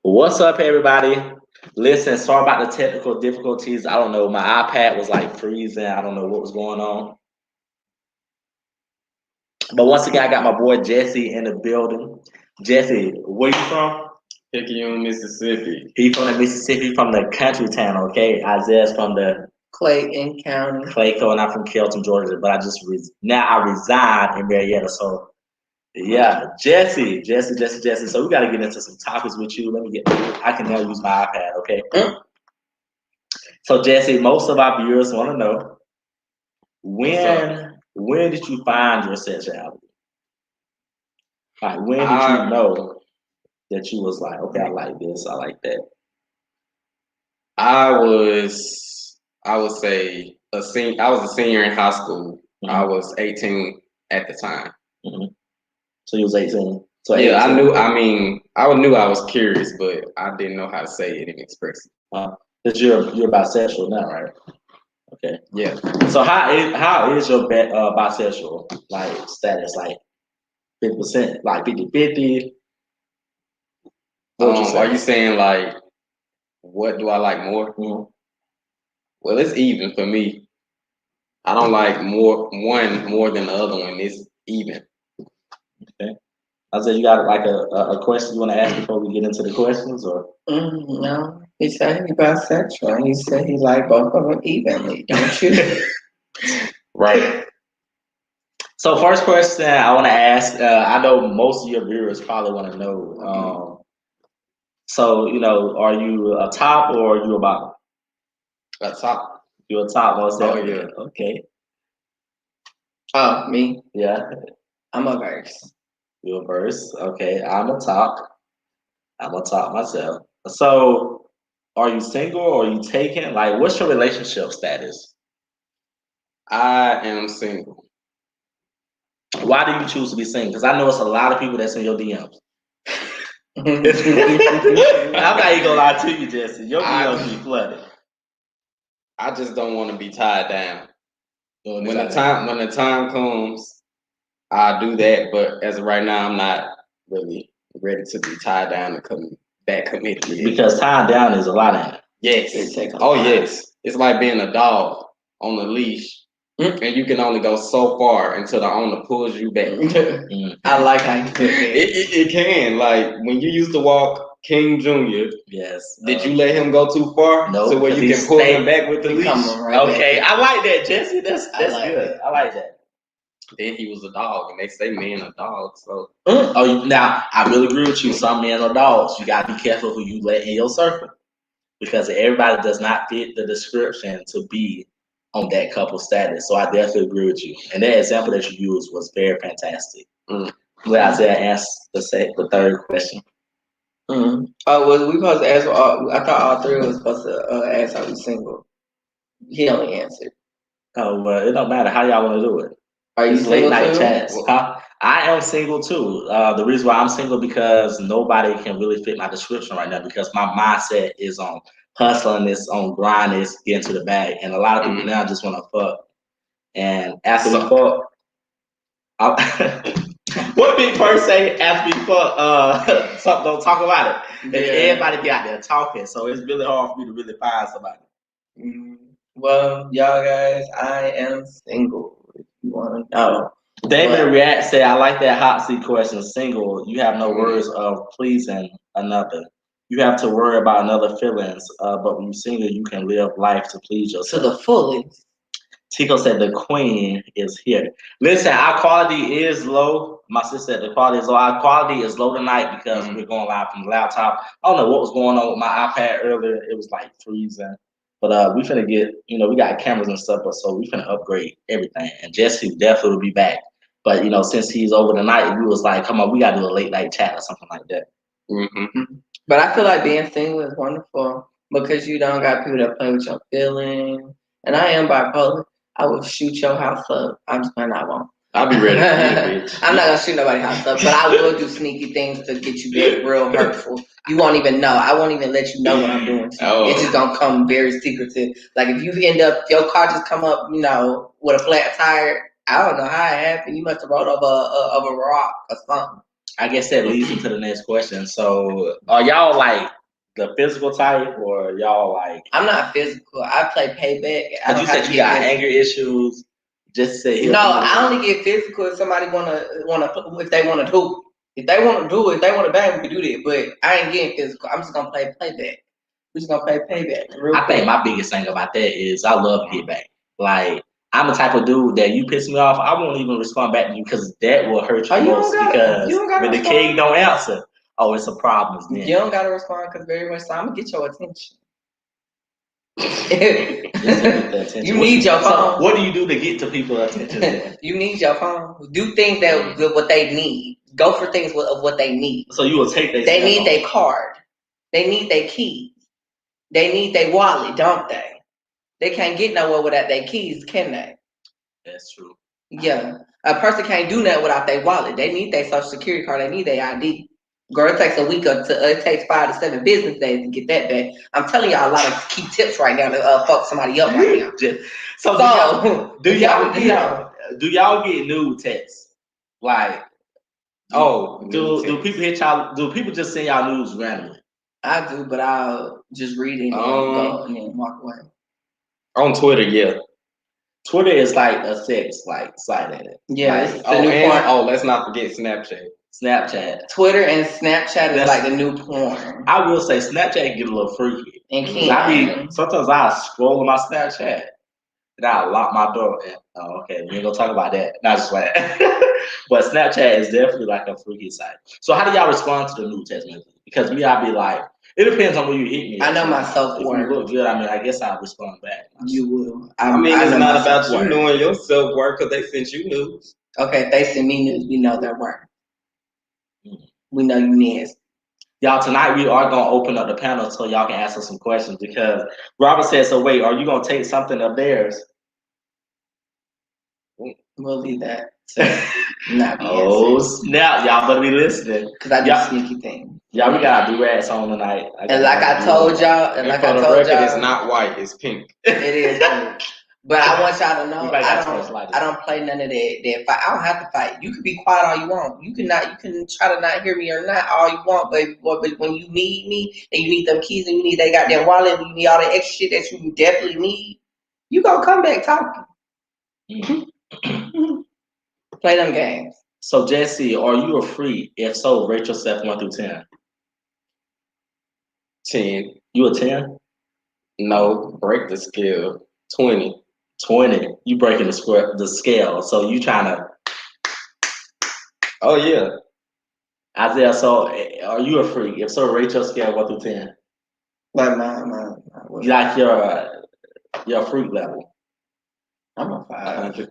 What's up, everybody? Listen, sorry about the technical difficulties. I don't know. My iPad was like freezing. I don't know what was going on. But once again, I got my boy Jesse in the building. Jesse, where you from? Picayune, Mississippi. He from the Mississippi, from the country town, okay? Isaiah's from the Clayton County. Clayco, and I'm from Kelton, Georgia. But now I reside in Marietta. So yeah, Jesse. So we got to get into some topics with you. I can now use my iPad, okay? So Jesse, most of our viewers want to know when did you find your sexuality? Like when did you know that you was like, okay, I like this, I like that? I would say a senior. I was a senior in high school. Mm-hmm. I was 18 at the time. Mm-hmm. So you was 18. So yeah, 18. I knew. I mean, I knew I was curious, but I didn't know how to say it and express it. Because you're bisexual now, right? Okay. Yeah. So how is your bisexual like status? Like 50%, like 50-50? Are you saying like what do I like more? Mm-hmm. Well, it's even for me. I don't like one more than the other one. It's even. Okay. I said you got like a question you want to ask before we get into the questions, or? No, he said he's bisexual. He said he liked both of them evenly, don't you? Right. So first question I want to ask, I know most of your viewers probably want to know. So are you a top or are you a bottom? A top. You're a top, most definitely. Yeah. Okay. Oh, me? Yeah. I'm a verse. You're a verse. Okay. I'm a top. I'm a top myself. So are you single or are you taken? Like, what's your relationship status? I am single. Why do you choose to be single? Because I know it's a lot of people that's in your DMs. I'm not even gonna lie to you, Jesse. Your DMs be flooded. I just don't want to be tied down. When the time comes, I'll do that. But as of right now, I'm not really ready to be tied down and come back committed. Because tied down is a lot of it. Yes. Yes. It's like being a dog on a leash. And you can only go so far until the owner pulls you back. I like how you put it. It can. Like when you used to walk King Jr. Yes. Did you let him go too far? No. So where you can pull him back with the leash? Okay, I like that, Jesse. That's good. I like that. Then he was a dog, and they say men are dogs. So now I really agree with you. Some men are dogs. You gotta be careful who you let in your circle, because everybody does not fit the description to be on that couple status. So I definitely agree with you. And that example that you used was very fantastic. Let Isaiah answer the third question. Oh, was we supposed to ask? I thought all three of us supposed to ask are we single. He only answered. Oh, well, it don't matter how y'all want to do it. Are you single late night too? chats? I am single too. The reason why I'm single because nobody can really fit my description right now, because my mindset is on hustling, it's on grinding, it's getting to the bag, and a lot of people now just want to fuck. And after we fuck, what Big Perk say? After we fuck, something, don't talk about it. And everybody be out there talking, so it's really hard for me to really find somebody. Well, y'all guys, I am single. If you want to know. David React said, I like that hot seat question. Single, you have no worries of pleasing another. You have to worry about another feelings. But when you're single, you can live life to please yourself. To the fullest. Tico said the queen is here. Listen, our quality is low. My sister said the quality is low. Our quality is low tonight because we're going live from the laptop. I don't know what was going on with my iPad earlier. It was like freezing. But we finna get, we got cameras and stuff, so we finna upgrade everything. And Jesse definitely will be back. But since he's over tonight, we was like, come on, we gotta do a late night chat or something like that. But I feel like being single is wonderful because you don't got people that play with your feelings. And I am bipolar. I will shoot your house up. I'm just playing. I won't. I'll be ready for you, bitch. I'm not gonna shoot nobody's house up, but I will do sneaky things to get you get real hurtful. You won't even know. I won't even let you know what I'm doing to you. It's just gonna come very secretive. Like if you end up, your car just come up, with a flat tire. I don't know how it happened. You must have rode over a rock or something. I guess that leads into the next question. So, are y'all like the physical type, or y'all like? I'm not physical. I play payback. Cause you said you got anger issues. Just say no. I only get physical if somebody wanna if they wanna do. If they wanna do it, if they wanna bang, we can do that. But I ain't getting physical. I'm just gonna play payback. We're just gonna play payback. I think my biggest thing about that is I love to get back. Like I'm the type of dude that you piss me off, I won't even respond back to you because that will hurt you most. Because when the king don't answer, oh, it's a problem. Then. You don't gotta respond because very much time I'm gonna get your attention. You need your phone. So what do you do to get to people's attention? You need your phone. Do things that what they need. Go for things of what they need. So you will take their. They need their card. They need their keys. They need their wallet, don't they? They can't get nowhere without their keys, can they? That's true. Yeah, a person can't do nothing without their wallet. They need their social security card. They need their ID. Girl, it takes a week it takes 5 to 7 business days to get that back. I'm telling y'all a lot of key tips right now to fuck somebody up right now. Do y'all get nude texts? Like, do people hit y'all? Do people just send y'all nudes randomly? I do, but I'll just read it and go and then walk away. On Twitter, yeah. Twitter is like a sex site at it. Yeah. Like, let's not forget Snapchat. Twitter and Snapchat is like the new porn. I will say Snapchat get a little freaky. And sometimes I scroll on my Snapchat and I lock my door. Okay, we ain't gonna talk about that. Not just like but Snapchat is definitely like a freaky site. So how do y'all respond to the new text messages? Because I'll be like, it depends on where you hit me. I know my self-worth. If you look good, I guess I'll respond back. You will. I mean, it's not about you knowing your self-worth because they sent you news. Okay, if they send me news, we know their worth. We know you nasty. Y'all, tonight we are going to open up the panel so y'all can ask us some questions because Robert said, so wait, are you going to take something of theirs? We'll leave that. Oh, snap. Y'all better be listening. Because I do sneaky things. Y'all, we got do-rags on tonight. And like I told y'all, it's not white, it's pink. It is pink. But I want y'all to know, I don't play none of that fight. I don't have to fight. You can be quiet all you want. You can try to not hear me or not all you want, but when you need me and you need them keys and you need that goddamn wallet and you need all that extra shit that you definitely need, you gonna come back talking. Play them games. So Jesse, are you a freak? If so, rate yourself 1 through 10. 10. You a 10? No, break the scale. 20. 20. You breaking the scale. So you trying to. Oh yeah. Isaiah, so are you a freak? If so, rate your scale 1 through 10. Like like your freak level. I'm a 5.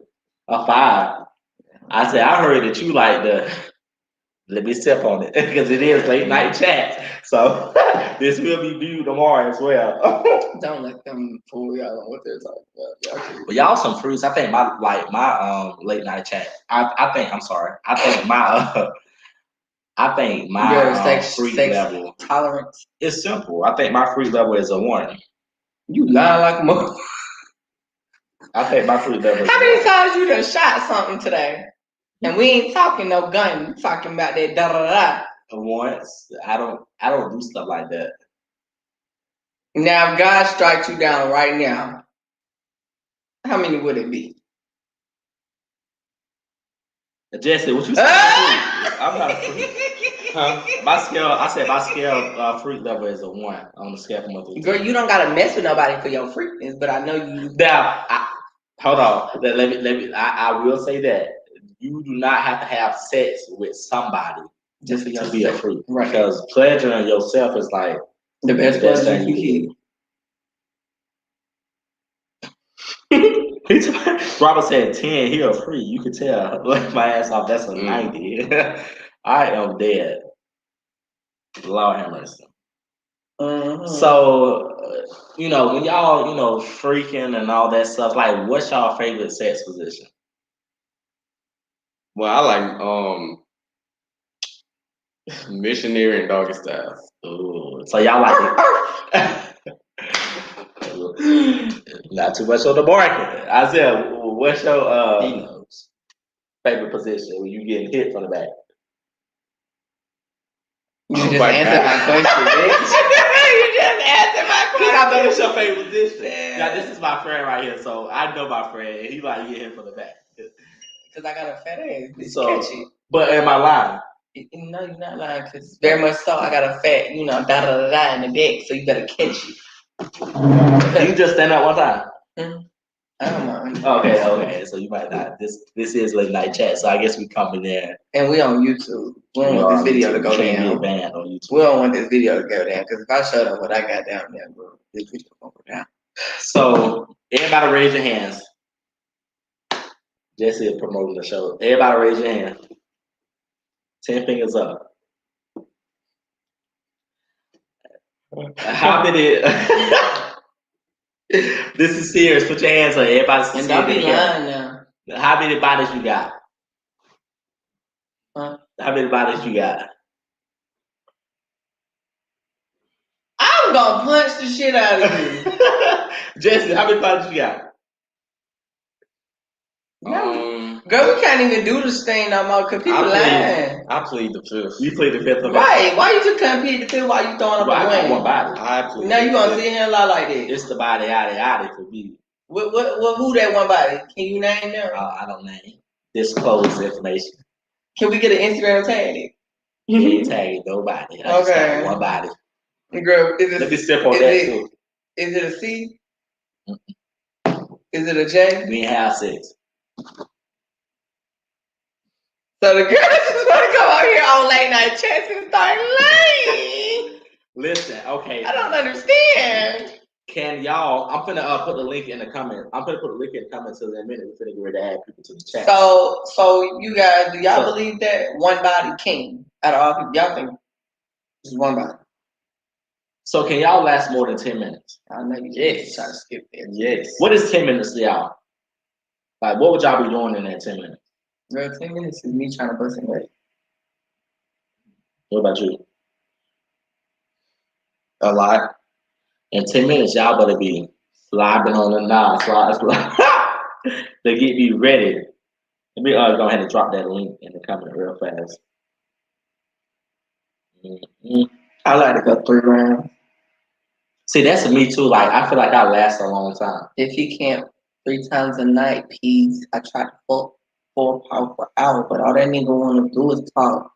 A 5. I said I heard that you like the. Let me step on it because it is late night chat. So this will be viewed tomorrow as well. Don't let them fool y'all on what they're talking about. But y'all some freaks. I think my late night chat. I think my freak level tolerance is simple. I think my freak level is a 1. You lie like a mother. I think my freak level. How many times you done shot something today? And we ain't talking no gun. We talking about that da da da. Once I don't do stuff like that. Now, if God strikes you down right now, how many would it be? Jesse, what you say? I'm not a freak. Huh? My scale freak level is a 1 on the scale from 1 to 10. Girl, you don't gotta mess with nobody for your freakness, but I know you. Now, hold on. Let me. I will say that you do not have to have sex with somebody just to be a freak, right? Because pleasuring yourself is like the best pleasure you get. Robert said 10. He a freak. You could tell. Like my ass off. That's a 90. I am dead. Lord have mercy. So, when y'all, freaking and all that stuff, like, what's y'all favorite sex position? Well, I like missionary and doggy style. Ooh, so y'all like it? Not too much on the market. Isaiah, what's your favorite position when you getting hit from the back? You just answered my question, bitch. You just answered my question. I know it's your favorite dish. Yeah, this is my friend right here, so I know my friend. He like get him from the back. Because I got a fat ass, bitch. So, Catch it. But am I lying? No, you're not lying, because very much so. I got a fat, da-da-da-da in the back, so you better catch it. Can you just stand up one time? I don't mind. Okay. So you might not. This is late night chat, so I guess we come in there. And we on YouTube. We don't want this video to go down. Banned on YouTube. We don't want this video to go down, because if I showed up what I got down there, bro, this video won't go down. So everybody raise your hands. Jesse is promoting the show. Everybody raise your hand. 10 fingers up. How many? This is serious. Put your hands on everybody. And don't be lying now. How many bodies you got? Huh? How many bodies you got? I'm gonna punch the shit out of you. Jesse, how many bodies you got? Girl, we can't even do this thing no more because people lying. I plead the fifth. You plead the fifth. Right. Why you just couldn't plead the fifth while you throwing up a wing? One body. I plead. Now you gonna sit here and lie like that. It's the body, yada for me. Who that one body? Can you name them? I don't name. Disclose information. Can we get an Instagram tag? Can't tag nobody. I just got one body. Girl, is it? Let me sip on that too. Is it a C? Is it a J? We ain't have sex. So the girl just want to come out here on late night chats and start lying. Listen, okay. I don't understand. Can y'all? I'm finna put the link in the comment. I'm finna put the link in the comments in a minute. We're finna get ready to add people to the chat. So you guys, do y'all believe that one body king out of all people? Y'all think just one body? So can y'all last more than 10 minutes? I know you yes. Try to skip it. Yes. What is 10 minutes to y'all? Like, what would y'all be doing in that 10 minutes? Girl, 10 minutes is me trying to bust in weight. What about you? A lot. In 10 minutes, y'all better be slobbing on the knob, slide. To get me ready. Let me go ahead and drop that link in the comment real fast. I like to go 3 rounds. See, that's me too. Like, I feel like I last a long time. If he can't 3 times a night, please. I try to fuck 4 powerful hours, but all that nigga want to do is talk.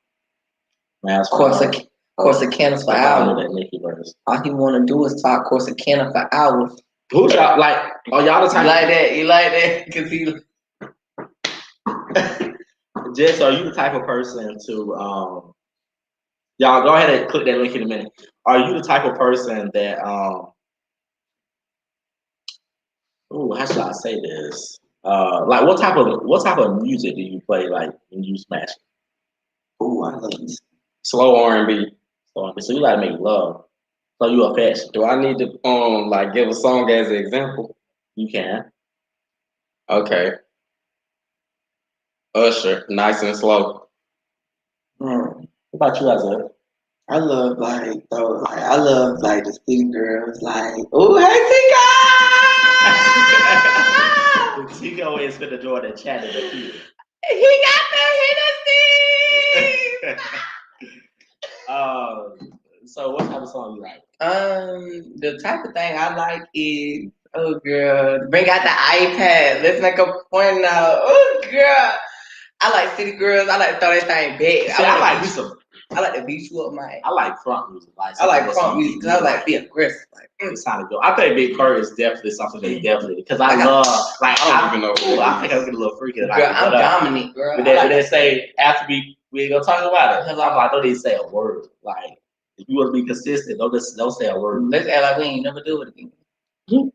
Man, course of candles for hours. All he want to do is talk. Course of candle for hours. Who y'all like? Are y'all the type? You like that? Cause he. Jess, are you the type of person to y'all go ahead and click that link in a minute. Are you the type of person that how should I say this? Like what type of music do you play like when you smash it? Oh, I love this. Slow R&B. So you gotta make love. So you affection. Do I need to like give a song as an example? You can. Okay. Usher, Nice and Slow. What about you, Isaiah? I love like the city girls, like, oh hey Tico! Tico is finna join the chat in the queue. He got the hit So what type of song you like? The type of thing I like is, oh girl, bring out the iPad. Let's make a point now. Oh girl, I like city girls. I like to throw that thing back. I like to beat you up, man. I like crunk music. I like crunk music because I like to be aggressive. Like, it's time to go. I think Big Perk is definitely something they definitely because I love like I don't even know. I think I'm getting a little freaky. Girl, I'm dominant, girl. But they say after we ain't gonna talk about it. I'm like, don't even say a word. Like if you want to be consistent, don't say a word. Let's act like we ain't never do it again. Mm-hmm.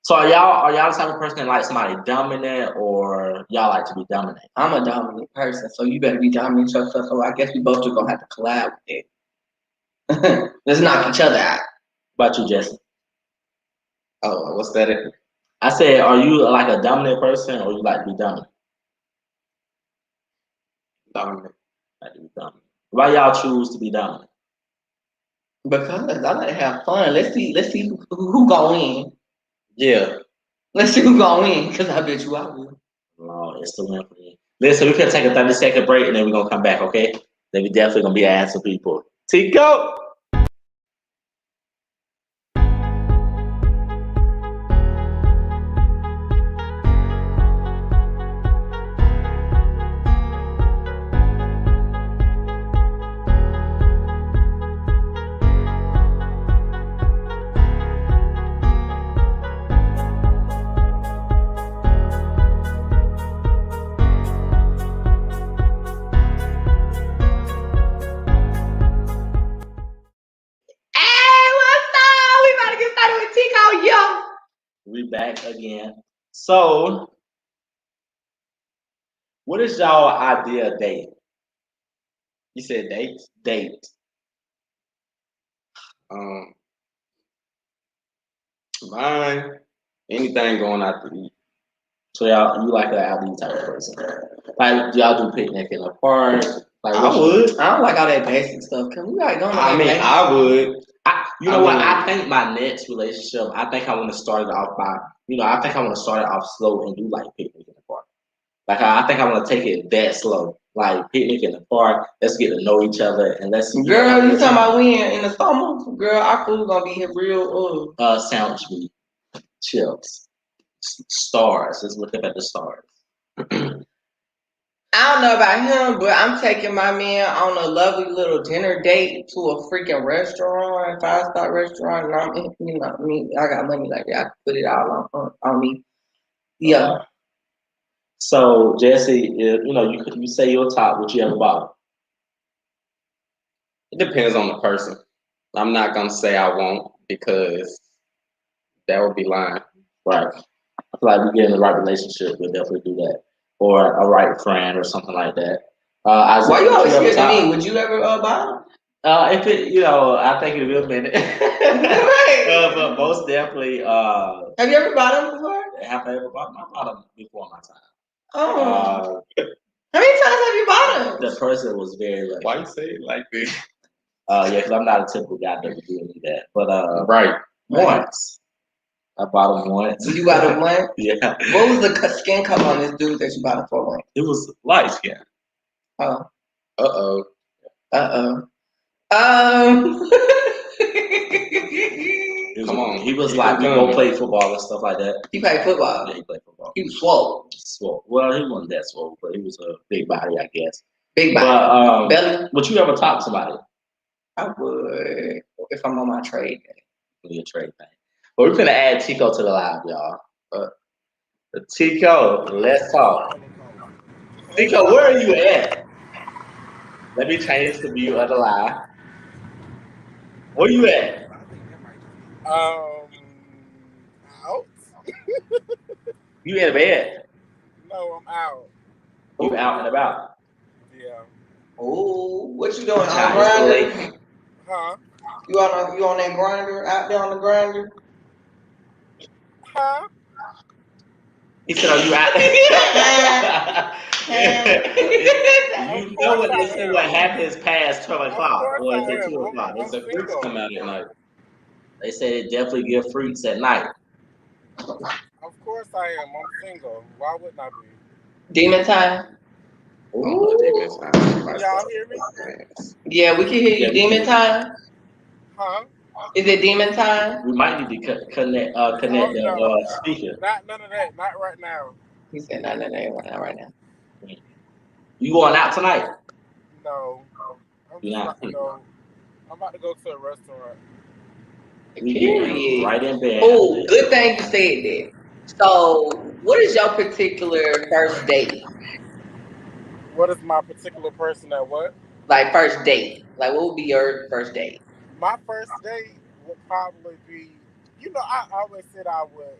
So are y'all the type of person that like somebody dominant or y'all like to be dominant? I'm a dominant person, so you better be dominant yourself. So I guess we both just gonna have to collab with it. Let's knock each other out. What about you, Jesse? Oh, what's that? I said, are you like a dominant person or you like to be dominant? Dominant. Like to be dominant. Why y'all choose to be dominant? Because I like to have fun. Let's see who gonna win. Yeah. Let's see who gonna win, because I bet you I will. No, it's the win for me. Listen, we're gonna take a 30-second break and then we're gonna come back, okay? Then we definitely gonna be asking people. Tico. We back again. So, what is y'all idea of date? You said date? Date. Mine. Anything going out to eat. So y'all, you like an outdoor type of person? Like, do y'all do picnic in the park? Like, I would. I don't like all that basic stuff. Can we like going? I would. You know what? I think my next relationship, I think I want to start it off by, I think I want to start it off slow and do like picnic in the park. Like I think I want to take it that slow, like picnic in the park. Let's get to know each other and let's. Girl, you talking about we in the summer? Girl, our food gonna be real. Sandwich meat, chips, stars. Let's look up at the stars. I don't know about him, but I'm taking my man on a lovely little dinner date to a freaking restaurant, 5-star restaurant. And I got money like that. I can put it all on me. Yeah. So Jesse, you say your top. What you have about? It depends on the person. I'm not gonna say I won't because that would be lying. Right. I feel like we get in the right relationship, we'll definitely do that. Or a right friend or something like that. Why you always scared to me? Would you ever buy? If it, I think it will be. Right. But most definitely. Have you ever bought them before? Have I ever bought them? I bought them before my time. Oh. How many times have you bought them? The person was very lucky. Why you say it like this? Yeah, because I'm not a typical guy that would do any of that. But right. Once. I bought him once. You bought him once? Yeah. What was the skin color on this dude that you bought him for once? It was light skin. Oh. Uh-oh. Come on. He was like, we go play football and stuff like that. He played football? Yeah, he played football. He was swole. Well, he wasn't that swole, but he was a big body, I guess. Big body. But, belly? Would you ever talk to somebody? I would, if I'm on my trade day. Your trade thing. Well, we're going to add Tico to the live, y'all. Tico, let's talk. Tico, where are you at? Let me change the view of the live. Where you at? Out. You in bed? No, I'm out. You out and about? Yeah. Oh, what you doing? On grinder? Huh? You on that grinder? Out there on the grinder? Huh? He said, "Are you out?" You know what they say? What happens past 12 o'clock, or is it 2 o'clock? It's the fruits come out at night. They say they definitely give fruits at night. Of course I am. I'm single. Why wouldn't I be? Demon time. Ooh. Demon time. Y'all hear me? Yeah, we can hear you. Demon time. Huh? Is it demon time? We might need to connect the speaker. Not none of that. Not right now. He said not right now. You going out tonight? No. I'm about to go to a restaurant. Period. Right in bed. Oh, good thing you said that. So, what is your particular first date? What is my particular person at what? Like first date. Like what would be your first date? My first date would probably be, I always said I would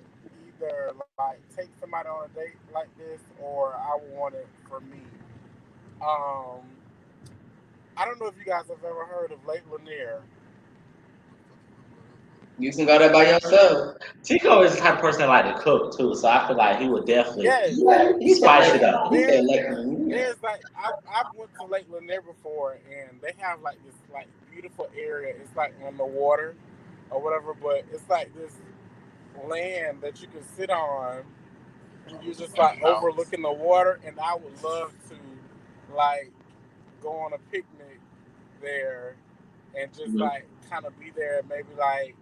either like take somebody on a date like this, or I would want it for me. I don't know if you guys have ever heard of Lake Lanier. You can go there by yourself. Tico is the type of person that like to cook too, so I feel like he would definitely spice it up. There's like I went to Lake Lanier before, and they have like this like beautiful area. It's like on the water or whatever, but it's like this land that you can sit on, and you're just like overlooking the water. And I would love to like go on a picnic there and just like kind of be there at maybe like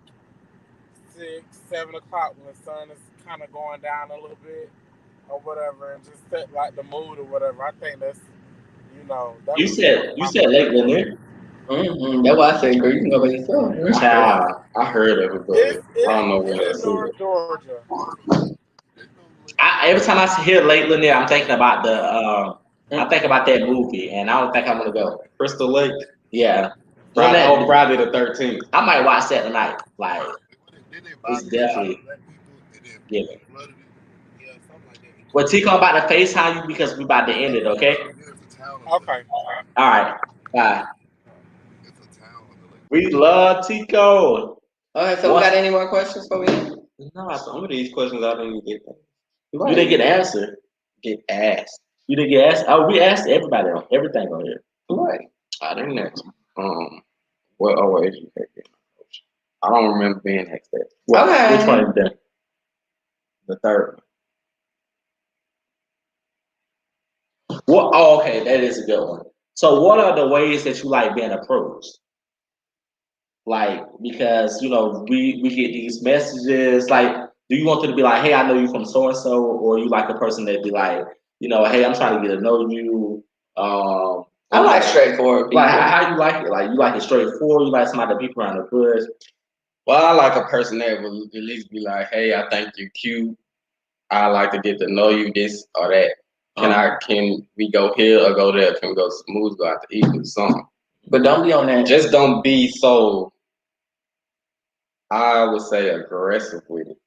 6, 7 o'clock when the sun is kind of going down a little bit or whatever, and just set like the mood or whatever. I think that's that You was said Lake Lanier. That's why I said, girl, you can go by yourself. Child. I heard of it, but I don't know where it's it's in North Georgia. Every time I hear Lake Lanier, I'm thinking about I think about that movie, and I don't think I'm gonna go. Crystal Lake. Yeah. Friday the 13th. I might watch that tonight. Like, it's definitely giving. Yeah, something like that. Well, Tico, I'm about to FaceTime you because we about to end it, okay? Okay. All right. Bye. We love Tico. Okay, so we got any more questions for me? No, some of these questions I didn't get. You didn't get answered. Get asked. You didn't get asked. Oh, we asked everybody on everything on here. Right. I didn't ask. What education? I don't remember being asked that. Okay. Which one is that? The third one. What? Oh, okay, that is a good one. So, what are the ways that you like being approached? Like, because we get these messages. Like, do you want them to be like, "Hey, I know you from so and so," or you like a person that be like, "Hey, I'm trying to get to know you." I like straightforward people. Like, how you like it? Like, you like it straightforward. You like somebody to beat around the bush. Well, I like a person that will at least be like, "Hey, I think you're cute. I like to get to know you, this or that. Can we go here or go there? Can we go smooth, go out to eat, do something?" But don't be on that. Just don't be so, I would say, aggressive with it.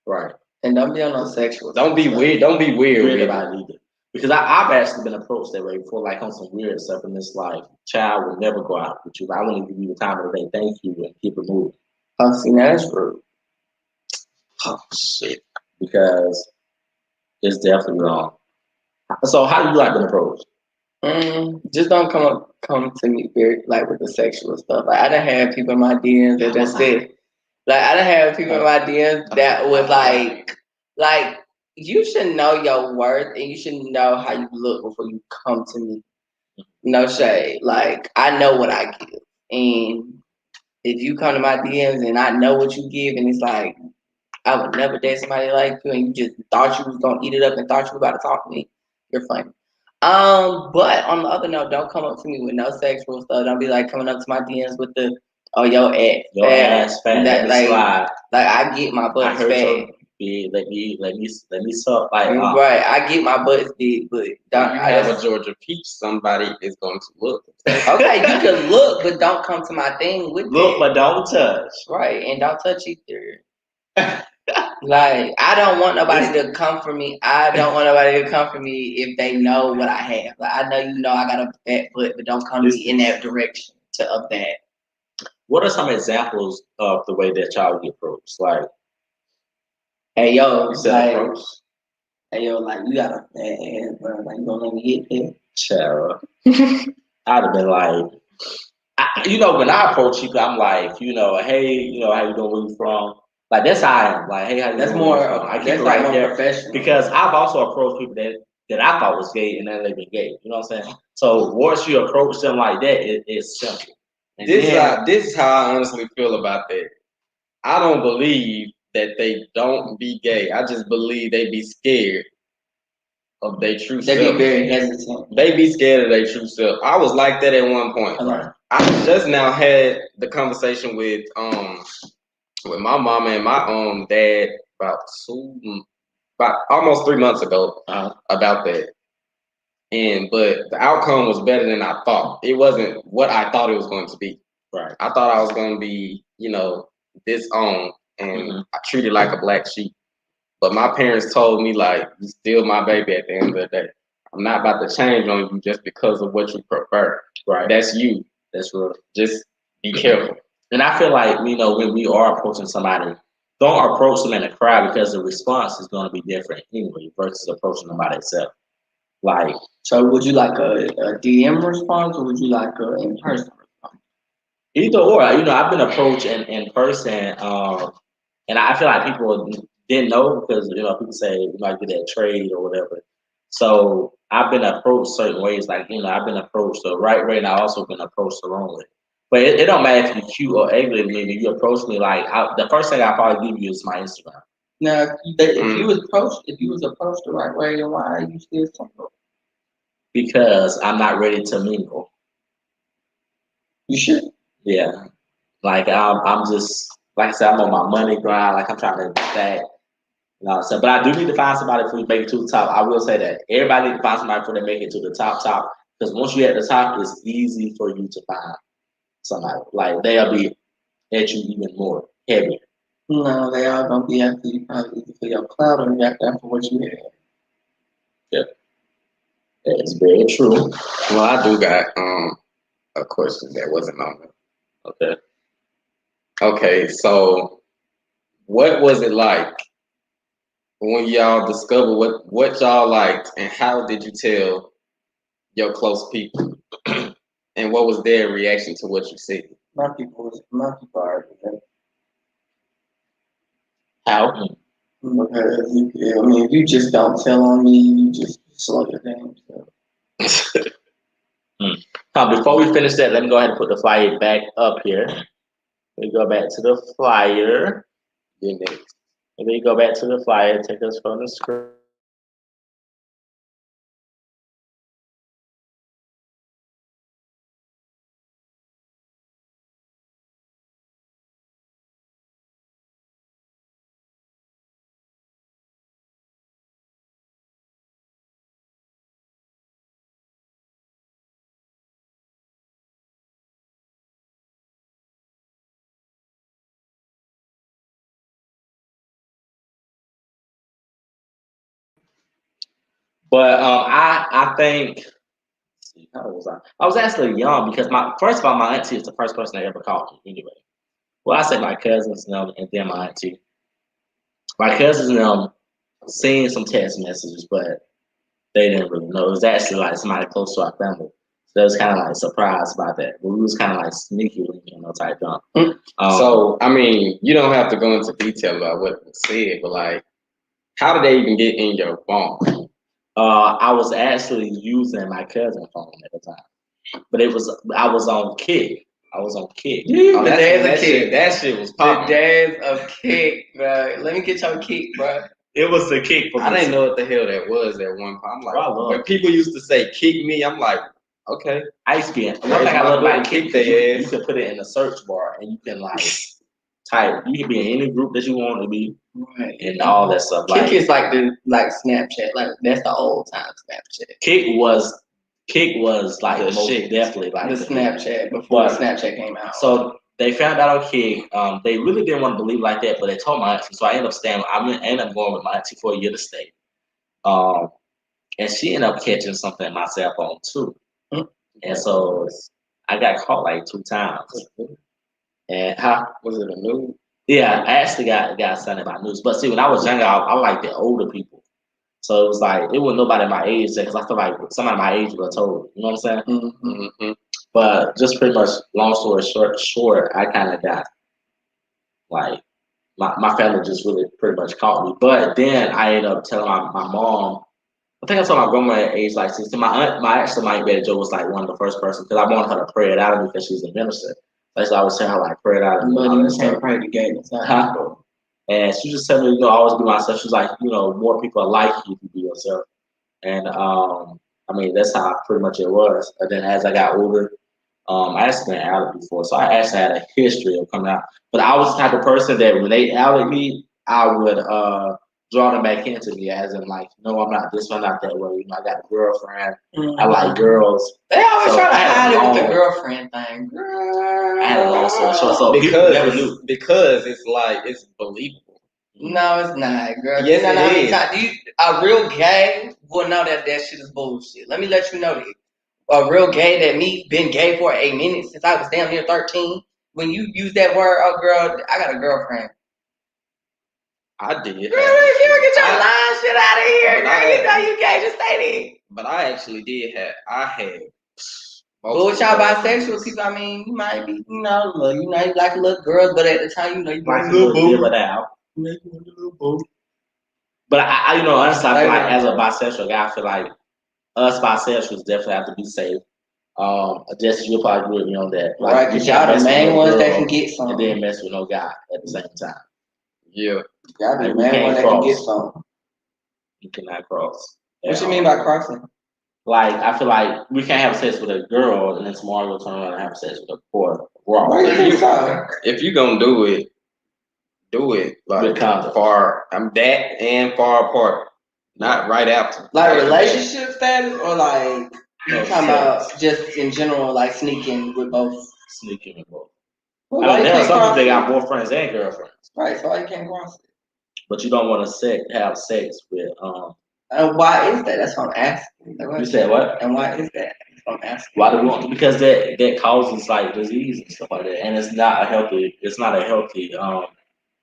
Right. And don't be on no sexual. Don't be weird. Don't be weird about it either. Because I've actually been approached that way before, like on some weird stuff, and it's like, child will never go out with you. I want to give you the time of the day. Thank you, and keep it moving. Oh, see, that's rude. Oh shit. Because it's definitely wrong. So how do you like being approached? Just don't come to me very like with the sexual stuff. Like I done had people in my DMs that just said, like I done had people in my DMs that was like you should know your worth and you should know how you look before you come to me. No shade. Like I know what I give, and if you come to my DMs and I know what you give, and it's like I would never date somebody like you, and you just thought you was gonna eat it up and thought you was about to talk to me, you're funny. But on the other note, don't come up to me with no sexual stuff. Don't be like coming up to my DMs with the your ass fat. That, like I get my butt fat. Let me suck. Like right, I get my butt big, but don't you have a Georgia peach? Somebody is going to look. Okay, you can look, but don't come to my thing with look, but don't touch. Right, and don't touch either. Like I don't want nobody to come for me. I don't want nobody to come for me if they know what I have. Like I know I got a fat butt, but don't come to me in that direction of that. What are some examples of the way that y'all get approached? Like, hey yo, like, hey yo, like you got a fat ass, bro. Like you gonna let me get there? Sarah. I'd have been like, when I approach people, I'm like, hey, how you doing? Where you from? Like that's how I am. Like, hey, how you doing? That's more. I keep it right there professional. Because I've also approached people that I thought was gay and then they've been gay. You know what I'm saying? So once you approach them like that, it's simple. And this is how I honestly feel about that. I don't believe that they don't be gay. I just believe they be scared of their true self. They be very hesitant. They be scared of their true self. I was like that at one point. I just now had the conversation with my mama and my dad about almost 3 months ago about that. But the outcome was better than I thought. It wasn't what I thought it was going to be. Right. I thought I was going to be, disowned and treated like a black sheep. But my parents told me, like, you're still my baby at the end of the day. I'm not about to change on you just because of what you prefer. Right. That's you. That's real. Just be careful. And I feel like, when we are approaching somebody, don't approach them in a crowd because the response is going to be different anyway versus approaching them by themselves. Like, so would you like a DM response or would you like an in-person response? Either or. I've been approached in person, and I feel like people didn't know because people say you might get that trade or whatever. So I've been approached certain ways, like I've been approached the right way, and I also been approached the wrong way. But it don't matter if you're cute or ugly. Maybe you approach me like the first thing I probably give you is my Instagram. Now, if you was approached the right way, then why are you still single? Because I'm not ready to mingle. You should. Yeah, like I'm just like I said, I'm on my money grind. Like I'm trying to stack. So, but I do need to find somebody before you make it to the top. I will say that everybody need to find somebody before they make it to the top. Because once you're at the top, it's easy for you to find somebody. Like they'll be at you even more heavy. No, they all gonna be after you probably either for your clout or you after for what you have. Yeah, that is very true. Well, I do got a question that wasn't on there. Okay, so what was it like when y'all discovered what y'all liked, and how did you tell your close people, and what was their reaction to what you said? My people are. How? Because if you just don't tell on me, you just slow your damn self. Before we finish that, let me go ahead and put the flyer back up here. We go back to the flyer. And then you go back to the flyer, take us from the screen. But I think, how old was I? I was actually young because first of all, my auntie is the first person that ever called me anyway. Well, I say my cousins and then my auntie. My cousins and them seen some text messages, but they didn't really know. It was actually like somebody close to our family. So they was kind of like surprised about that. But we was kind of like sneaky, type thing. So, I mean, you don't have to go into detail about what was said, but like, how did they even get in your phone? I was actually using my cousin's phone at the time, but I was on Kick. The days of Kick. That shit was popping. The days of Kick, bro. Let me get your Kick, bro. It was the Kick for me. I didn't know what the hell that was at one point. I'm like, when people used to say "kick me," I'm like, okay. I used to be. One thing I love about Kick, you can put it in the search bar and you can like type. You can be in any group that you want to be, right, and all that stuff. Kick is like Snapchat. Like that's the old time Snapchat. Kick was like the most definitely like the Snapchat before Snapchat came out. So they found out on Kick. They really didn't want to believe like that, but they told my auntie. So I ended up staying. I ended up going with my auntie for a year to stay. And she ended up catching something in my cell phone too. Mm-hmm. And so I got caught like 2 times. And was it a news? Yeah, I actually got something about news. But see, when I was younger, I liked the older people. So it was like, it wasn't nobody my age because I feel like somebody my age would have told me. You know what I'm saying? Mm-hmm. But just pretty much, long story short, I kind of got like, my family just really pretty much caught me. But then I ended up telling my mom. I think I told my grandma at age like 16. My aunt, my Betty Jo was like one of the first person because I wanted her to pray it out of me because she's a minister. So I was telling her like pray it out of me. But you can't pray the game. And she just told me, always be myself. She's like, more people are like you if you be yourself. And I mean, that's how pretty much it was. And then as I got older, I actually been outed before, so I actually had a history of coming out. But I was the type of person that when they outed me, I would draw them back into me, as in like, no, I'm not this one, not that way. I got a girlfriend. Mm-hmm. I like girls. They always try to hide it with the girlfriend thing. I had a long story short, so because never knew. Because it's like it's believable. No, it's not, girl. Yes, it is. A real gay will know that shit is bullshit. Let me let you know that. A real gay that been gay for a minute since I was damn near 13. When you use that word, oh girl, I got a girlfriend. I did. Girl, you get your lying shit out of here. Girl, you know you gay, just say that. But I actually did have. I had. But with y'all bisexual people, I mean, you might be, you like little girls, but at the time, you like a little boo. But I honestly, I feel like as a bisexual guy, I feel like us bisexuals definitely have to be safe. Jesse, you'll probably agree with me on that. Like, right, because y'all the main ones that can get some. And then mess with no guy at the same time. Yeah. Y'all the main ones that can get some. You cannot cross. What you mean by crossing? Like, I feel like we can't have sex with a girl and then tomorrow we'll turn around and have sex with a boy. If you gonna do it like far. I'm that and far apart. Not right after. Like relationship status or like you talking about just in general, like sneaking with both? Sneaking with both. Well, I mean, there are some people that got boyfriends and girlfriends. Right, so you can't cross it. But you don't want to have sex with And why is that? That's what I'm asking. You said what? And why is that? That's what I'm asking. Why do we want? Because that causes like disease and stuff like that, and it's not a healthy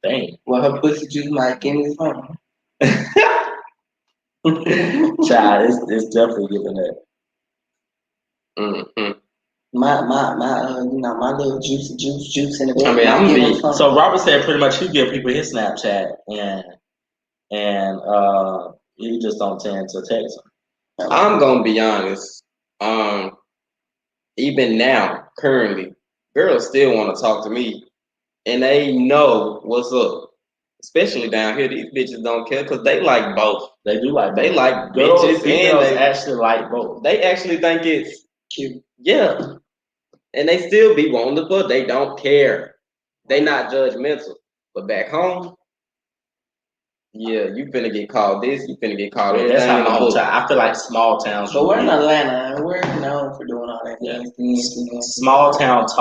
thing. Well, her pussy juice might give me something. Child, it's definitely giving that. Mm-hmm. My little juice in the bed. I mean, so Robert said pretty much he give people his Snapchat and he just don't tend to text them. I'm gonna be honest. Even now, currently, girls still want to talk to me, and they know what's up. Especially down here, these bitches don't care because they like both. They do like both. They like girls, bitches, and they actually like both. They actually think it's cute. Yeah, and they still be wanting to fuck. They don't care. They not judgmental. But back home, yeah, you finna get called this. You finna get called That's how my whole time. I feel like small towns. But we're in Atlanta, and we're known for doing all that. Yeah. Small towns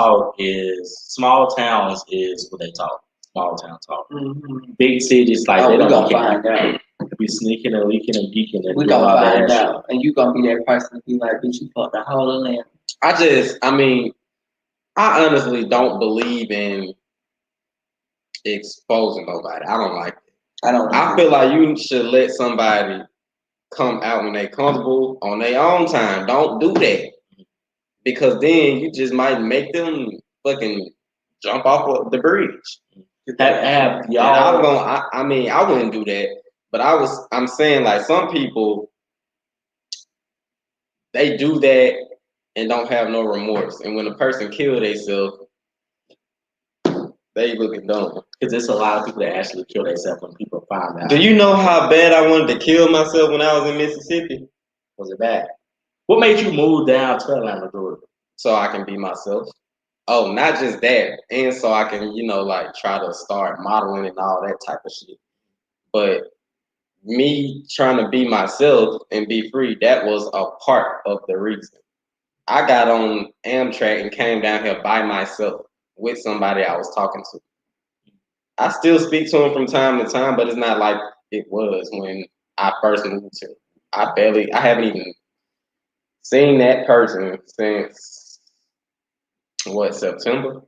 is what they talk. Small town talk. Mm-hmm. Big cities like they don't gonna find out. Be sneaking and leaking and geeking. And we gonna find out, and you gonna be that person to be like, bitch, you fucked the whole of land. I honestly don't believe in exposing nobody. I don't like it. I feel like you should let somebody come out when they comfortable on their own time. Don't do that. Because then you just might make them fucking jump off of the bridge. Have y'all I wouldn't do that. But I'm saying like some people they do that and don't have no remorse. And when a person kill themselves, they looking dumb. Because there's a lot of people that actually kill themselves when people find out. Do you know how bad I wanted to kill myself when I was in Mississippi? Was it bad? What made you move down to Atlanta, Georgia? So I can be myself. Oh, not just that. And so I can, like try to start modeling and all that type of shit. But me trying to be myself and be free, that was a part of the reason. I got on Amtrak and came down here by myself with somebody I was talking to. I still speak to him from time to time, but it's not like it was when I first moved to. I haven't even seen that person since September.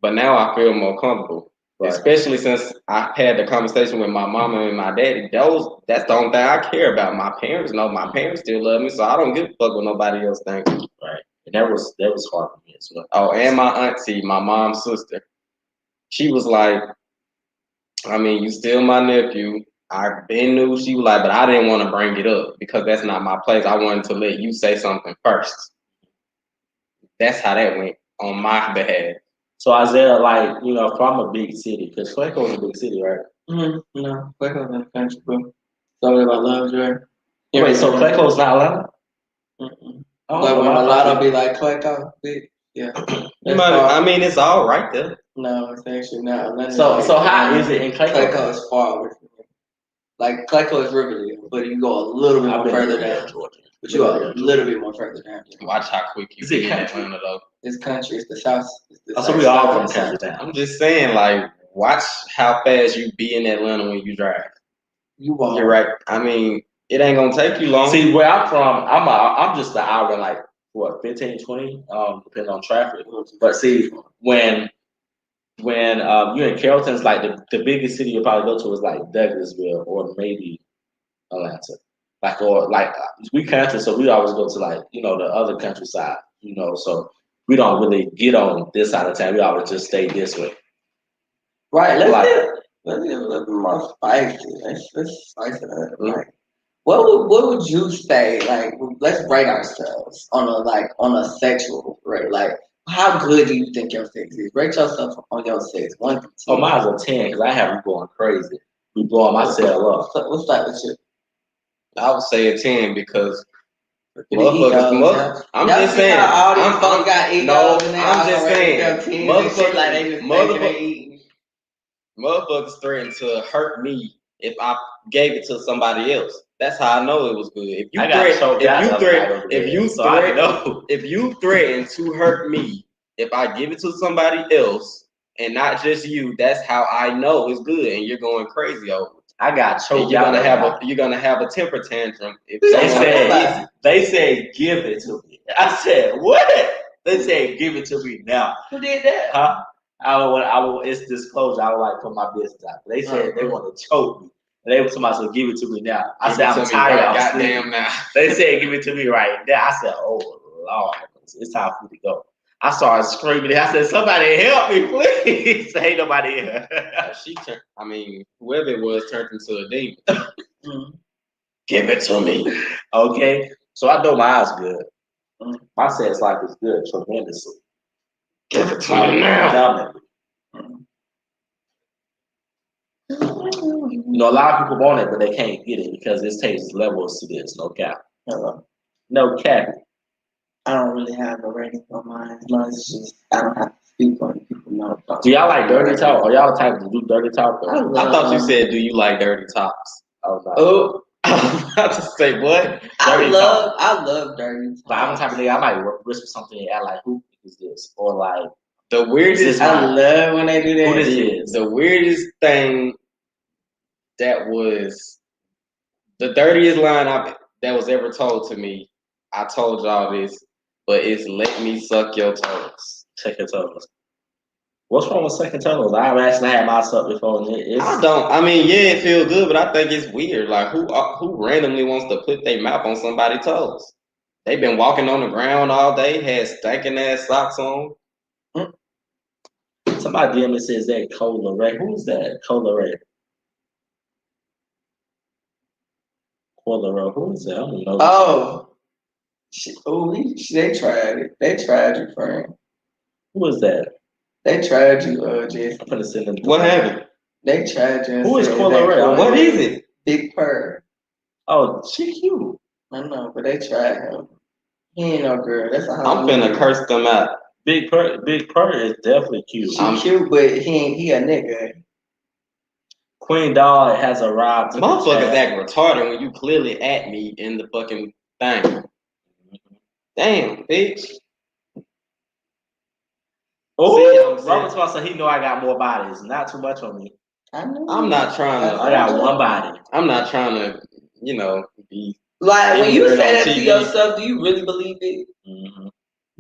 But now I feel more comfortable. Right. Especially since I had the conversation with my mama and my daddy. That's the only thing I care about. My parents know my parents still love me, so I don't give a fuck what nobody else thinks. Right. And that was hard for me as well. Oh, and my auntie, my mom's sister, she was like, you still my nephew. I've been new. She was like, but I didn't want to bring it up because that's not my place. I wanted to let you say something first. That's how that went on my behalf. So Isaiah, from a big city, because Clayco is a big city, right? Mm-hmm. No, Clayco's in the country, bro. So about Lovejoy. Wait, so Clayco's not Atlanta? Mm-mm. But when Mulatto be like Clayco, yeah. It's all right there. No, it's actually not Atlanta. So how is it in Clayco? Clayco is far away from here. Like Clayco is Riverdale, but you go a little bit more further down. Georgia. But you go a little bit more further down. Watch how quick you get in Atlanta, though. It's country. It's the south. So we all from country down. I'm just saying, like, watch how fast you be in Atlanta when you drive. You won't. You're right. It ain't gonna take you long. See, where I'm from, I'm just an hour, 15, 20, depending on traffic. But see, when you're in Carrollton, it's like the biggest city you'll probably go to is like Douglasville or maybe Atlanta. We country, so we always go to the other countryside, so we don't really get on this side of town. We always just stay this way. Right. Let's get a little bit more spicy. Let's spice it up. Like, what would you say? Like, let's rate ourselves on a sexual rate. Like, how good do you think your sex is? Rate yourself on your sex. 1 to 10. Oh, mine's a 10 because I have you going crazy. You blowing myself up. What's that with you? I would say a 10 because motherfuckers. I'm just saying. All these folks got egos. No, and I'm just saying. Motherfuckers like they just thinking they eating. Motherfuckers threatened to hurt me if I gave it to somebody else. That's how I know it was good. If you threaten to hurt me if I give it to somebody else and not just you, that's how I know it's good. And you're going crazy over it. I got choked. You're gonna have a temper tantrum. If they said give it to me. I said what? They said give it to me now. Who did that? Huh? It's disclosure. I would like put my business out. They said they want to choke me. And they were somebody said give it to me now. I said I'm tired. Goddamn now. They said give it to me right now. I said oh Lord, it's time for me to go. I started screaming. I said, "Somebody help me, please!" Ain't nobody here. Whoever it was turned into a demon. Give it to me. Okay, so I know my eyes good. My sex life is good, tremendously. Give it to me now. You know, a lot of people want it, but they can't get it because this takes levels to this. No cap. No cap. I don't really have a rating on mine. It's just I don't have to speak on it. People know. Do y'all like dirty talk? Or y'all the type to do dirty talk? I thought you said, "Do you like dirty talks?" Oh, I was about to say what? I love dirty talk. But I'm the type of nigga I might whisper something and act like, "Who is this?" Or like the weirdest. I love when they do that. Who this is? The weirdest thing that was the dirtiest line that was ever told to me. I told y'all this. But it's let me suck your toes. Suck your toes. What's wrong with sucking toes? I've actually had my suck before. It feels good, but I think it's weird. Like who randomly wants to put their mouth on somebody's toes? They've been walking on the ground all day, had stinking ass socks on. Somebody DM me says that Cola Ray. Who's that? Cola Ray. Cola Ray. Who is that? I don't know. Oh. They tried it. They tried you, friend. Who is that? They tried you, Jesse. I'm gonna send them. What happened? They tried you. Who is Cola Ray? What is it? Big Perk. Oh, she cute. I know, but they tried him. He ain't no girl. That's a I'm finna curse them out. Big Perk is definitely cute. She's cute, but he a nigga. Queen Doll has arrived. Motherfuckers act retarded when you clearly at me in the fucking thing. Damn, bitch. Oh, Robert's about to say he know I got more bodies. Not too much on me. I'm not trying to. I got one body. I'm not trying to, be. Like, when you say that to yourself, do you really believe it? Mm-hmm.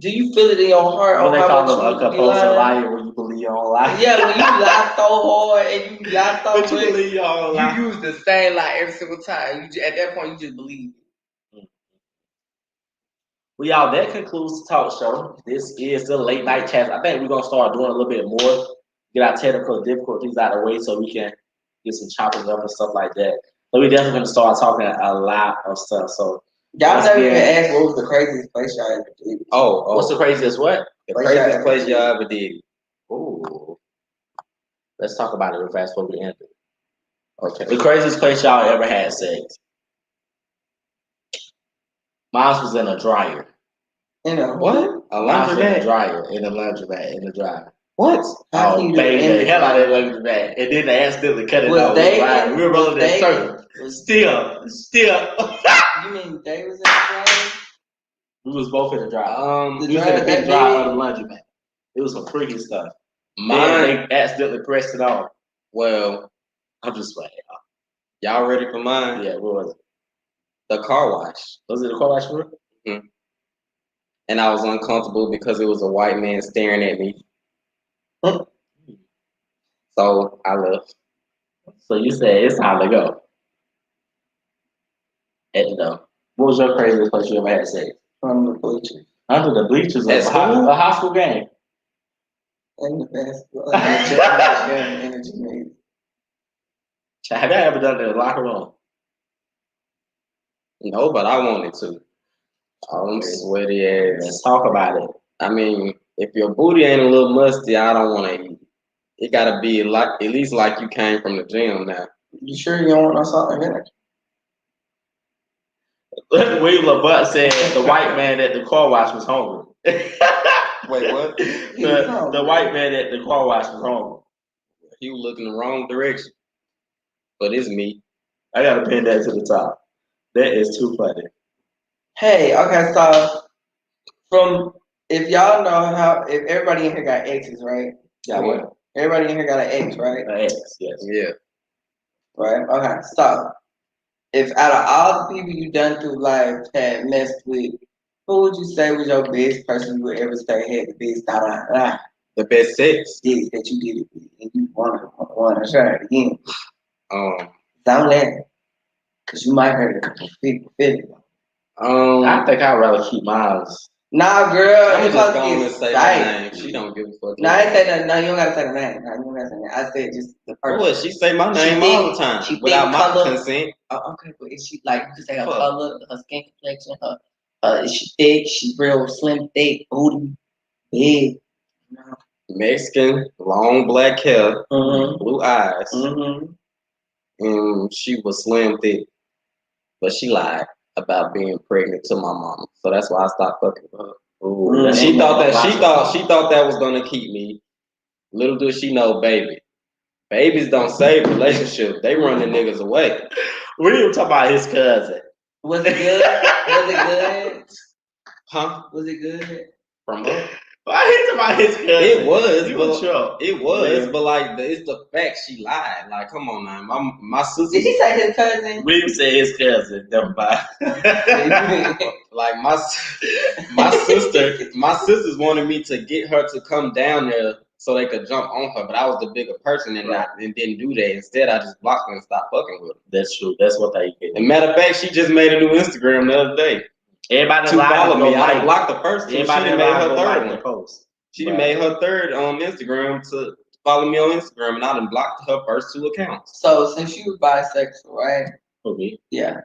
Do you feel it in your heart? When they call them a compulsive liar when you believe your own lie. Yeah, when you lie so hard and you lie so much, you believe your own lie. You use the same lie every single time. At that point, you just believe it. Well, y'all, that concludes the talk show. This is the late night chat. I think we're gonna start doing a little bit more, get our technical difficulties out of the way, so we can get some chopping up and stuff like that. So we definitely gonna start talking a lot of stuff. So y'all never even asked what was the craziest place y'all ever did. Oh, what's the craziest what? The craziest place y'all ever did. Ooh. Let's talk about it real fast before we end it. Okay. The craziest place y'all ever had sex. Mine was in a dryer. In a what? A laundromat? In a dryer. In a laundromat. In a dryer. What? Oh, baby, the hell out of that laundromat. And then they accidentally cut it off. We were rolling that circle. Still. You mean they was in the dryer? We was both in the dryer. The we was in the big dryer of the laundromat. It was some freaky stuff. Mine, they accidentally pressed it off. Well, I'm just playing. Y'all ready for mine? Yeah, what was it? The car wash. Was it the car wash for real? Mm-hmm. And I was uncomfortable because it was a white man staring at me. So I left. So you said it's time to go. What was your craziest place you ever had sex? Under the bleachers. Under the bleachers of a high school game. In the basketball. Have you ever done it in the locker room? No, but I wanted to. I'm sweaty ass. Let's talk about it. I mean, if your booty ain't a little musty, I don't want to eat. It gotta be like at least like you came from the gym now. You sure you don't want no salt and vinegar? William LaButt said the white man at the car wash was hungry. Wait, what? The white man at the car wash was hungry. He was looking the wrong direction. But it's me. I gotta pin that to the top. That is too funny. Hey, okay, so if y'all know if everybody in here got exes, right? Yeah, what? Everybody in here got an ex, right? An ex, yes. Yeah. Right? Okay, so if out of all the people you done through life had messed with, who would you say was your best person you would ever say had the best The best sex? Yeah, that you did it with, and you want to try it again. Don't let it, because you might hurt a couple people feelings. I think I'd rather keep mine. Nah, girl. I'm just going to say her name. She don't give a fuck. No, I ain't say that. No, you don't gotta say the name. No, you don't gotta say that. I said just the person. What? She say my name all the time without my consent. Oh, okay, but is she like you can say her color, her skin complexion, her is she thick? She real slim, thick, booty, big. No. Mexican, long black hair, blue eyes, and she was slim thick, but she lied about being pregnant to my mama, so that's why I stopped fucking with her. And she thought that was gonna keep me. Little did she know, babies don't save relationships; they run the niggas away. We didn't talk about his cousin. Was it good? Was it good? Huh? Was it good? From her? I hate about his cousin. It was, but like it's the fact she lied. Like, come on, man, my sister. Did he say his cousin? William said his cousin. Never mind. Like my sisters wanted me to get her to come down there so they could jump on her, but I was the bigger person and didn't do that. Instead, I just blocked her and stopped fucking with her. That's true. That's what they get. And matter of fact, she just made a new Instagram the other day. Everybody to follow me. I blocked the first two. Everybody she made her third one. Post. She made her third on Instagram to follow me on Instagram, and I done blocked her first two accounts. So since you were bisexual, right? Okay. Yeah.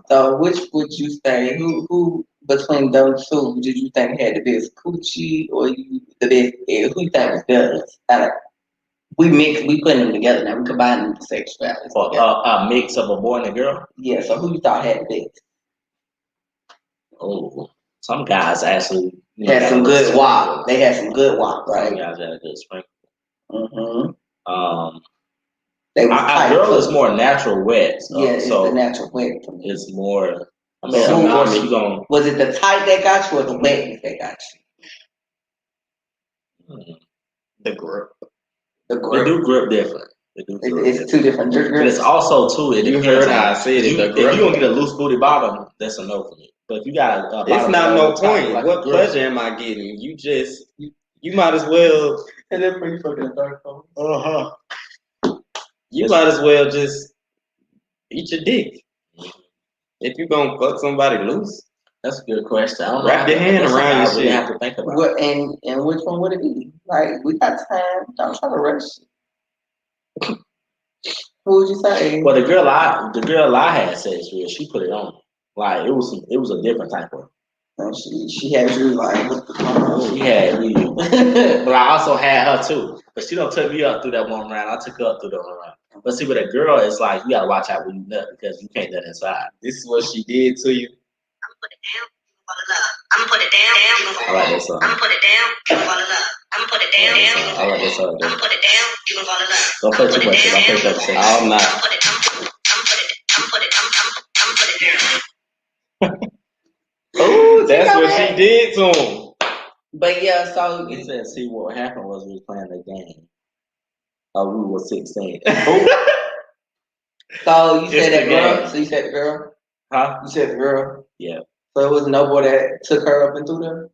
So which would you say who between those two did you think had the best coochie or the best? Who you think was better? We putting them together now. We combining the sexualities. A mix of a boy and a girl. Yeah. So who you thought had the best? Oh, some guys actually had some good wop. They had some good wop, right? Some guys had a good sprinkle. Our girl is more natural wet. It's the natural wet. It's more. I mean, of course you gonna. Was it the tight that got you or the wetness that got you? The grip. They do grip different. It's two different grips. But it's also too. You heard how I said it. If you don't get a loose booty bottom, that's a no for me. But if you got a bottom, it's not no point. Like what pleasure am I getting? You might as well. And then pretty fucking dark. You might as well just eat your dick. If you gonna fuck somebody loose. That's a good question. I don't wrap your hand around your shit. Have to think about what, and which one would it be? Like we got time. Don't try to rush it. Who would you say? Well, the girl I had sex with, she put it on me. Like it was a different type of. She had you like what the fuck? She had me, but I also had her too. But she don't took me up through that one round. I took her up through that one round. But see, with a girl, it's like you gotta watch out when you nut because you can't nut inside. This is what she did to you. I'm gonna put it down, you gonna fall in love. I'm gonna put it down, I like that song. I'm gonna put it down, you gonna fall in love. I'm gonna put it down, I like that song. I'm gonna put it down, you gonna fall in love. Don't play too much. Don't play 30 seconds. I'm not. I'm put it down. Oh, that's what she did to him. But yeah, so he said, see what happened was we was playing the game. Oh, we were 16. So you said that girl? So you said the girl? Huh? You said the girl? Yeah. So it was no boy that took her up and threw them?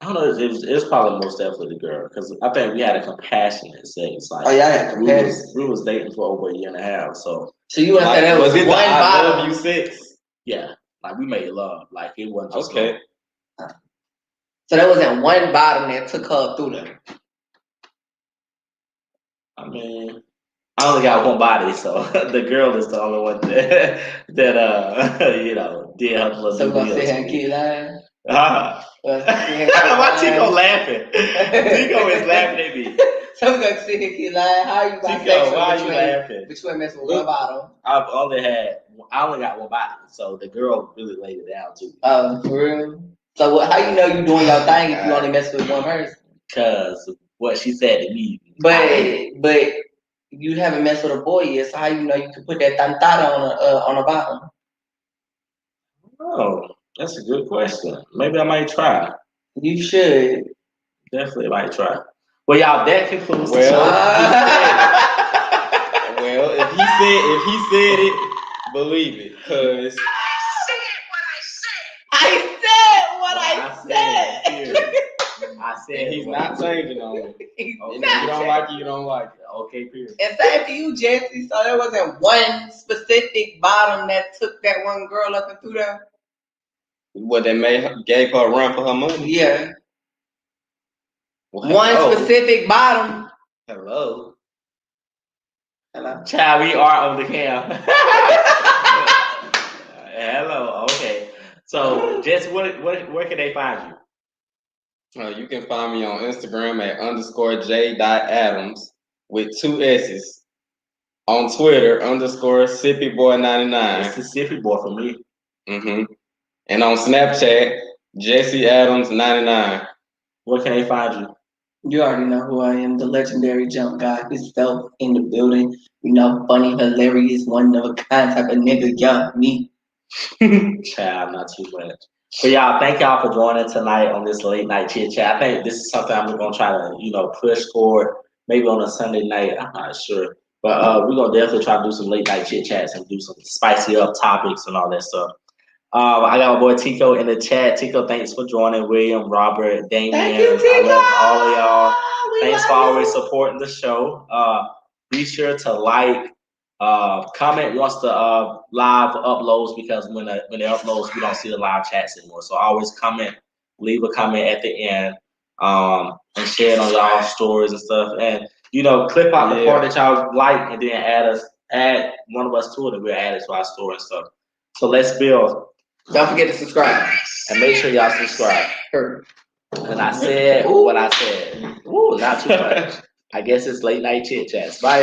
I don't know. It was probably most definitely the girl because I think we had a compassionate sex. Like, yeah, I had compassion. We was dating for over a year and a half. So you want to say that was it one the I bottom? love you sex? Yeah. Like we made love. Like it wasn't just okay. So there wasn't one bottom that took her up through them. I mean, I only got one body, so the girl is the only one that did her little So we're gonna videos. sit here and keep lying. Why Tico laughing? Tico is laughing at me. So we're gonna sit here and keep lying. How you about Tico, why are you laughing? Between messing with one bottle. I only got one body, so the girl really laid it down too. Oh, for real? So how you know you doing your thing if you only mess with one person? Cause what she said to me. But you haven't messed with a boy yet, so how you know you can put that tantada on a bottom? Oh, that's a good question. Maybe I might try. You should. Definitely might try. Well, y'all, that concludes the Well, show. Well, if he said it, believe it, cause I said what I said. I said he's not changing on it. He's Okay, not you don't like it, you don't like it. Okay, period. And same for you, Jesse. So there wasn't one specific bottom that took that one girl up and through there. What they gave her a run for her money? Yeah. Well, one specific bottom. Hello. Hello. Child, we are on the cam. Hello. Okay. So, Jess, where can they find you? You can find me on Instagram at _J.Adams with 2 S's. On Twitter _SippyBoy99. Mississippi boy for me. And on Snapchat, Jesse Adams 99. Where can they find you? You already know who I am, the legendary jump guy himself in the building. You know, funny, hilarious, one of a kind type of nigga, y'all, me. Child, not too much. But y'all, thank y'all for joining tonight on this late night chit chat. I think this is something I'm gonna try to, push for maybe on a Sunday night. I'm not sure. But we're gonna definitely try to do some late night chit chats and do some spicy up topics and all that stuff. I got my boy Tico in the chat. Tico, thanks for joining. William, Robert, Damien. Thank you, Tico. I love all of y'all. Thanks for always supporting the show. Be sure to like, comment once the live uploads, because when it uploads, we don't see the live chats anymore. So always comment, leave a comment at the end, and share it on y'all stories and stuff. And clip out the part that y'all like, and then add one of us to it, and we'll add it to our story and stuff. So let's build. Don't forget to subscribe. And make sure y'all subscribe. And I said what I said. Ooh, not too much. I guess it's late night chit chats. Bye.